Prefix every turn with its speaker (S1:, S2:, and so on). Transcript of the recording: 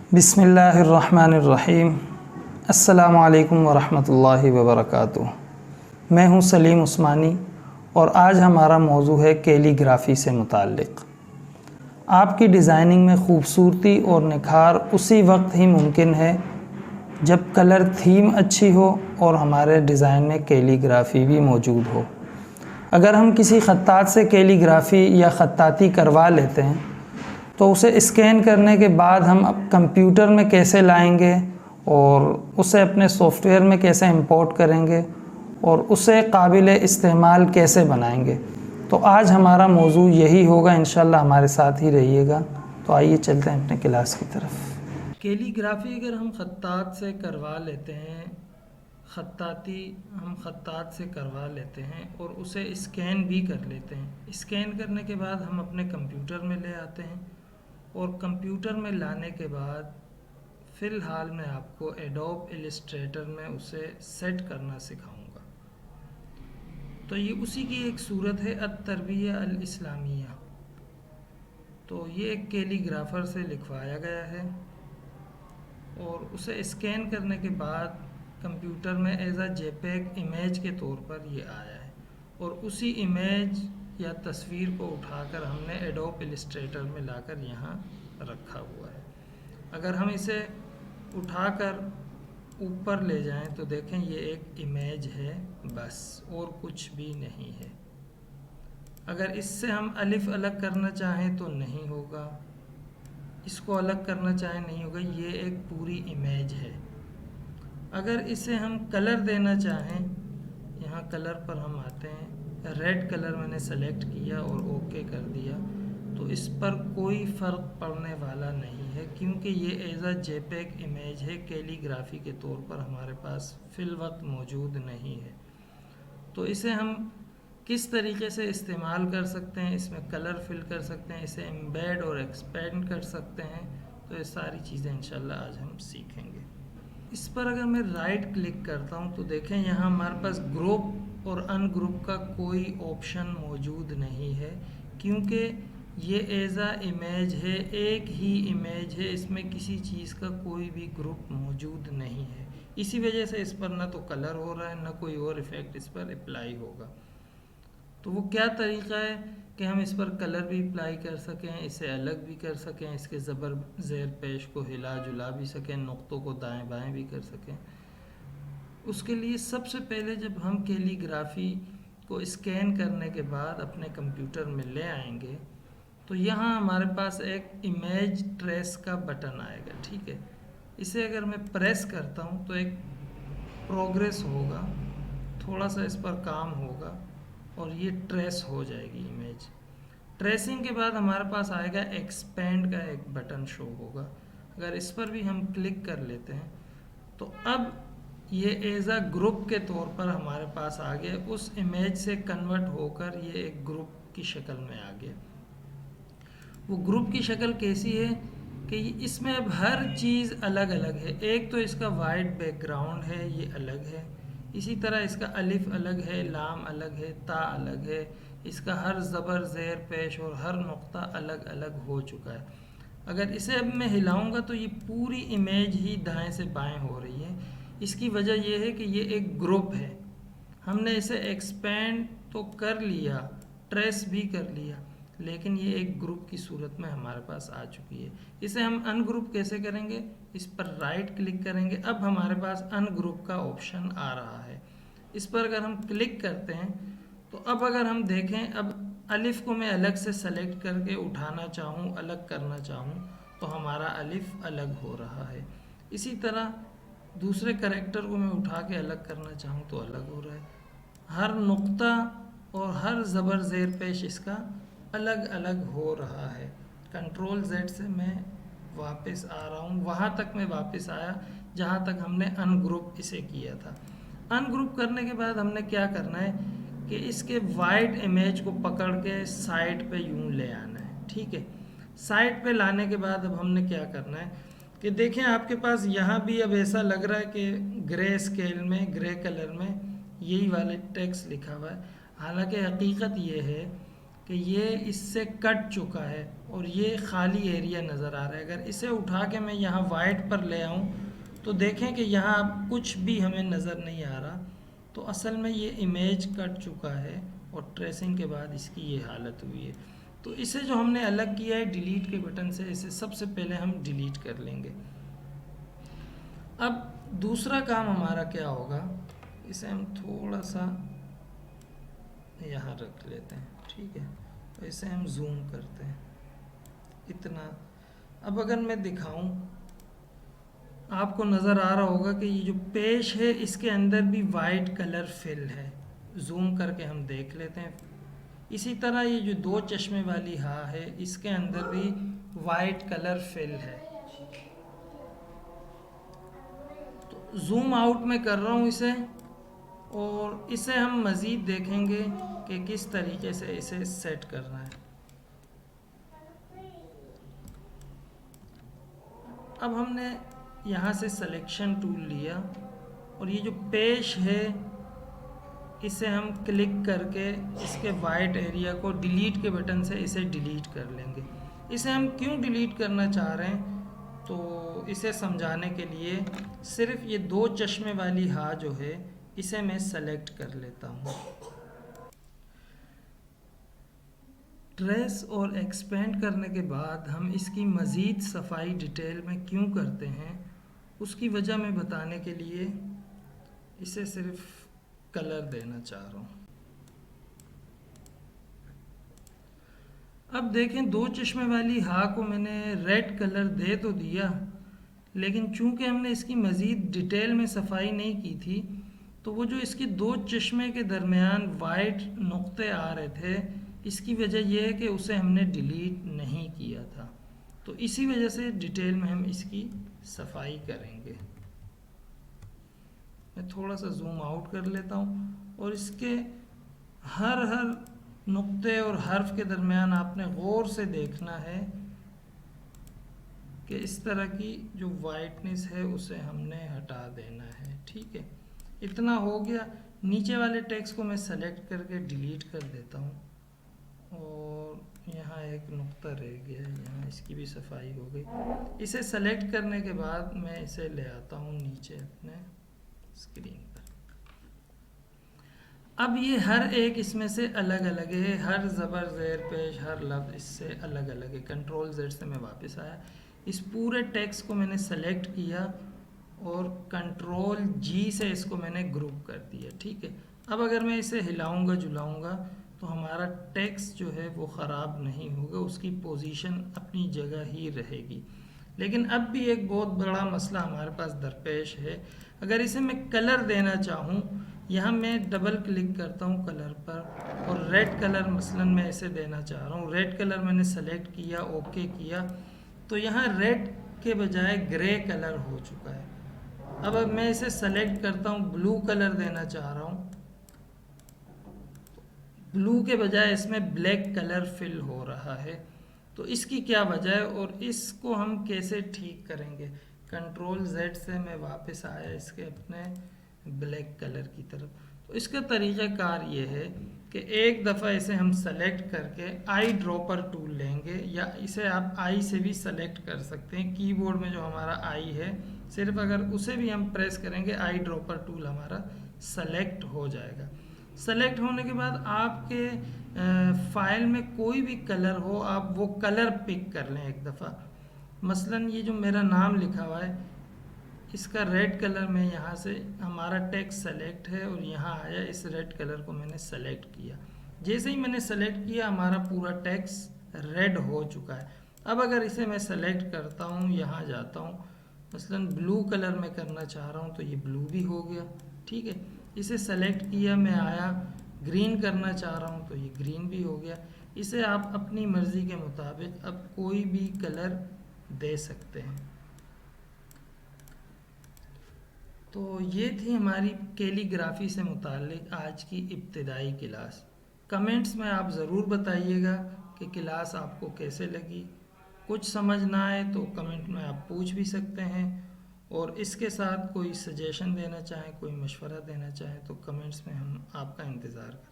S1: बिस्मिल्लाहिर्रहमानिर्रहीम। अस्सलामु अलैकुम वरहमतुल्लाहि वबरकातुहू। मैं हूँ सलीम उस्मानी और आज हमारा मौजू है कैलीग्राफ़ी से मुताल्लिक़। आपकी डिज़ाइनिंग में ख़ूबसूरती और निखार उसी वक्त ही मुमकिन है जब कलर थीम अच्छी हो और हमारे डिज़ाइन में कैलीग्राफ़ी भी मौजूद हो। अगर हम किसी ख़त्तात से कैलीग्राफ़ी या ख़त्ताती करवा लेते हैं तो उसे स्कैन करने के बाद हम कंप्यूटर में कैसे लाएंगे और उसे अपने सॉफ्टवेयर में कैसे इंपोर्ट करेंगे और उसे काबिल इस्तेमाल कैसे बनाएंगे। तो आज हमारा मौजू यही होगा, इंशाल्लाह हमारे साथ ही रहिएगा। तो आइए चलते हैं अपने क्लास की तरफ। कैलीग्राफ़ी अगर हम ख़त्तात से करवा लेते हैं, ख़त्तात से करवा लेते हैं और उसे स्कैन भी कर लेते हैं। स्कैन करने के बाद हम अपने कंप्यूटर में ले आते हैं और कंप्यूटर में लाने के बाद फ़िलहाल मैं आपको एडोब इलस्ट्रेटर में उसे सेट करना सिखाऊंगा। तो ये उसी की एक सूरत है, अत-तरबिया अल-इस्लामिया। तो ये एक कैलीग्राफ़र से लिखवाया गया है और उसे स्कैन करने के बाद कंप्यूटर में एज अ जेपेग इमेज के तौर पर ये आया है और उसी इमेज या तस्वीर को उठाकर हमने एडोब इलस्ट्रेटर में लाकर यहाँ रखा हुआ है। अगर हम इसे उठाकर ऊपर ले जाएं तो देखें ये एक इमेज है बस, और कुछ भी नहीं है। अगर इससे हम अलिफ अलग करना चाहें तो नहीं होगा, इसको अलग करना चाहें नहीं होगा, ये एक पूरी इमेज है। अगर इसे हम कलर देना चाहें, यहाँ कलर पर हम आते हैं, रेड कलर मैंने सेलेक्ट किया और ओके कर दिया, तो इस पर कोई फ़र्क पड़ने वाला नहीं है क्योंकि ये एज अ जेपेग इमेज है, कैलीग्राफ़ी के तौर पर हमारे पास फ़िल वक्त मौजूद नहीं है। तो इसे हम किस तरीके से इस्तेमाल कर सकते हैं, इसमें कलर फिल कर सकते हैं, इसे एम्बेड और एक्सपेंड कर सकते हैं। तो ये सारी चीज़ें इंशाल्लाह आज हम सीखेंगे। इस पर अगर मैं राइट क्लिक करता हूँ तो देखें यहाँ हमारे पास ग्रुप और अनग्रुप का कोई ऑप्शन मौजूद नहीं है क्योंकि ये एज अ इमेज है, एक ही इमेज है, इसमें किसी चीज़ का कोई भी ग्रुप मौजूद नहीं है। इसी वजह से इस पर ना तो कलर हो रहा है ना कोई और इफ़ेक्ट इस पर अप्लाई होगा। तो वो क्या तरीक़ा है कि हम इस पर कलर भी अप्लाई कर सकें, इसे अलग भी कर सकें, इसके ज़बर ज़ेर पेश को हिला जुला भी सकें, नुक्तों को दाएं बाएं भी कर सकें। उसके लिए सबसे पहले जब हम कैलीग्राफ़ी को स्कैन करने के बाद अपने कंप्यूटर में ले आएंगे तो यहाँ हमारे पास एक इमेज ट्रेस का बटन आएगा, ठीक है। इसे अगर मैं प्रेस करता हूँ तो एक प्रोग्रेस होगा, थोड़ा सा इस पर काम होगा और ये ट्रेस हो जाएगी इमेज। ट्रेसिंग के बाद हमारे पास आएगा एक्सपेंड का एक बटन शो होगा। अगर इस पर भी हम क्लिक कर लेते हैं तो अब ये एज अ ग्रुप के तौर पर हमारे पास आ गया, उस इमेज से कन्वर्ट होकर ये एक ग्रुप की शक्ल में आ गया। वो ग्रुप की शक्ल कैसी है कि इसमें अब हर चीज़ अलग अलग है। एक तो इसका वाइट बैकग्राउंड है, ये अलग है। इसी तरह इसका अलिफ अलग है, लाम अलग है, ता अलग है। इसका हर ज़बर ज़ेर पेश और हर नुक्ता अलग अलग हो चुका है। अगर इसे अब मैं हिलाऊंगा तो ये पूरी इमेज ही दाएं से बाएं हो रही है। इसकी वजह यह है कि ये एक ग्रुप है। हमने इसे एक्सपेंड तो कर लिया, ट्रेस भी कर लिया, लेकिन ये एक ग्रुप की सूरत में हमारे पास आ चुकी है। इसे हम अनग्रुप कैसे करेंगे, इस पर राइट क्लिक करेंगे। अब हमारे पास अनग्रुप का ऑप्शन आ रहा है। इस पर अगर हम क्लिक करते हैं तो अब अगर हम देखें, अब अलिफ को मैं अलग से सेलेक्ट करके उठाना चाहूँ, अलग करना चाहूँ तो हमारा अलिफ अलग हो रहा है। इसी तरह दूसरे कैरेक्टर को मैं उठा के अलग करना चाहूँ तो अलग हो रहा है। हर नुक्ता और हर ज़बर ज़ेर पेश इसका अलग अलग हो रहा है। कंट्रोल Z से मैं वापस आ रहा हूँ, वहाँ तक मैं वापस आया जहाँ तक हमने अनग्रुप इसे किया था। अनग्रुप करने के बाद हमने क्या करना है कि इसके वाइड इमेज को पकड़ के साइड पे यूं ले आना है, ठीक है। साइड पे लाने के बाद अब हमने क्या करना है कि देखें आपके पास यहाँ भी अब ऐसा लग रहा है कि ग्रे स्केल में, ग्रे कलर में यही वाले टेक्स्ट लिखा हुआ है। हालांकि हकीकत ये है कि ये इससे कट चुका है और ये खाली एरिया नज़र आ रहा है। अगर इसे उठा के मैं यहाँ वाइट पर ले आऊँ तो देखें कि यहाँ अब कुछ भी हमें नज़र नहीं आ रहा। तो असल में ये इमेज कट चुका है और ट्रेसिंग के बाद इसकी ये हालत हुई है। तो इसे जो हमने अलग किया है डिलीट के बटन से, इसे सबसे पहले हम डिलीट कर लेंगे। अब दूसरा काम हमारा क्या होगा, इसे हम थोड़ा सा यहाँ रख लेते हैं, ठीक है। तो इसे हम जूम करते हैं इतना। अब अगर मैं दिखाऊं, आपको नज़र आ रहा होगा कि ये जो पेश है इसके अंदर भी वाइट कलर फिल है। जूम करके हम देख लेते हैं। इसी तरह ये जो दो चश्मे वाली हाँ है इसके अंदर भी वाइट कलर फिल है। तो जूम आउट में कर रहा हूँ इसे, और इसे हम मज़ीद देखेंगे कि किस तरीके से इसे सेट करना है। अब हमने यहाँ से सिलेक्शन टूल लिया और ये जो पेश है इसे हम क्लिक करके इसके वाइट एरिया को डिलीट के बटन से इसे डिलीट कर लेंगे। इसे हम क्यों डिलीट करना चाह रहे हैं, तो इसे समझाने के लिए सिर्फ ये दो चश्मे वाली हाँ जो है इसे मैं सेलेक्ट कर लेता हूँ। ट्रेस और एक्सपेंड करने के बाद हम इसकी मज़ीद सफाई डिटेल में क्यों करते हैं उसकी वजह मैं बताने के लिए इसे सिर्फ कलर देना चाह रहा हूँ। अब देखें, दो चश्मे वाली हाँ को मैंने रेड कलर दे तो दिया, लेकिन चूंकि हमने इसकी मज़ीद डिटेल में सफाई नहीं की थी तो वो जो इसके दो चश्मे के दरमियान वाइट नुक्ते आ रहे थे, इसकी वजह यह है कि उसे हमने डिलीट नहीं किया था। तो इसी वजह से डिटेल में हम इसकी सफाई करेंगे। मैं थोड़ा सा जूम आउट कर लेता हूँ और इसके हर नुक्ते और हर्फ के दरमियान आपने गौर से देखना है कि इस तरह की जो वाइटनेस है उसे हमने हटा देना है, ठीक है। इतना हो गया। नीचे वाले टेक्स्ट को मैं सेलेक्ट करके डिलीट कर देता हूँ और यहाँ एक नुक्ता रह गया है, यहाँ इसकी भी सफाई हो गई। इसे सेलेक्ट करने के बाद मैं इसे ले आता हूँ नीचे अपने स्क्रीन पर। अब ये हर एक इसमें से अलग अलग है, हर ज़बर ज़ेर पेश हर लफ्ज़ इससे अलग अलग है। कंट्रोल Z से मैं वापस आया, इस पूरे टेक्स्ट को मैंने सेलेक्ट किया और कंट्रोल G से इसको मैंने ग्रुप कर दिया, ठीक है। अब अगर मैं इसे हिलाऊंगा जुलाऊंगा तो हमारा टेक्स्ट जो है वो ख़राब नहीं होगा, उसकी पोजीशन अपनी जगह ही रहेगी। लेकिन अब भी एक बहुत बड़ा मसला हमारे पास दरपेश है। अगर इसे मैं कलर देना चाहूँ, यहाँ मैं डबल क्लिक करता हूँ कलर पर और रेड कलर मसलन मैं इसे देना चाह रहा हूँ। रेड कलर मैंने सेलेक्ट किया, ओके किया, तो यहाँ रेड के बजाय ग्रे कलर हो चुका है। अब मैं इसे सेलेक्ट करता हूँ, ब्लू कलर देना चाह रहा हूँ, ब्लू के बजाय इसमें ब्लैक कलर फिल हो रहा है। तो इसकी क्या वजह है और इसको हम कैसे ठीक करेंगे। कंट्रोल Z से मैं वापस आया इसके अपने ब्लैक कलर की तरफ। तो इसका तरीक़ाकार ये है कि एक दफ़ा इसे हम सेलेक्ट करके आई ड्रॉपर टूल लेंगे, या इसे आप आई से भी सेलेक्ट कर सकते हैं। कीबोर्ड में जो हमारा आई है, सिर्फ अगर उसे भी हम प्रेस करेंगे आई ड्रॉपर टूल हमारा सेलेक्ट हो जाएगा। सेलेक्ट होने के बाद आपके फाइल में कोई भी कलर हो, आप वो कलर पिक कर लें एक दफ़ा। मसलन ये जो मेरा नाम लिखा हुआ है इसका रेड कलर में यहाँ से हमारा टेक्स्ट सेलेक्ट है और यहाँ आया, इस रेड कलर को मैंने सेलेक्ट किया। जैसे ही मैंने सेलेक्ट किया हमारा पूरा टेक्स्ट रेड हो चुका है। अब अगर इसे मैं सेलेक्ट करता हूँ, यहाँ जाता हूँ, मसलन ब्लू कलर में करना चाह रहा हूँ तो ये ब्लू भी हो गया, ठीक है। इसे सेलेक्ट किया, मैं आया, ग्रीन करना चाह रहा हूँ तो ये ग्रीन भी हो गया। इसे आप अपनी मर्ज़ी के मुताबिक अब कोई भी कलर दे सकते हैं। तो ये थी हमारी कैलीग्राफी से मुताल्लिक आज की इब्तिदाई क्लास। कमेंट्स में आप ज़रूर बताइएगा कि क्लास आपको कैसे लगी। कुछ समझ ना आए तो कमेंट में आप पूछ भी सकते हैं, और इसके साथ कोई सजेशन देना चाहें, कोई मशवरा देना चाहें तो कमेंट्स में हम आपका इंतज़ार करें।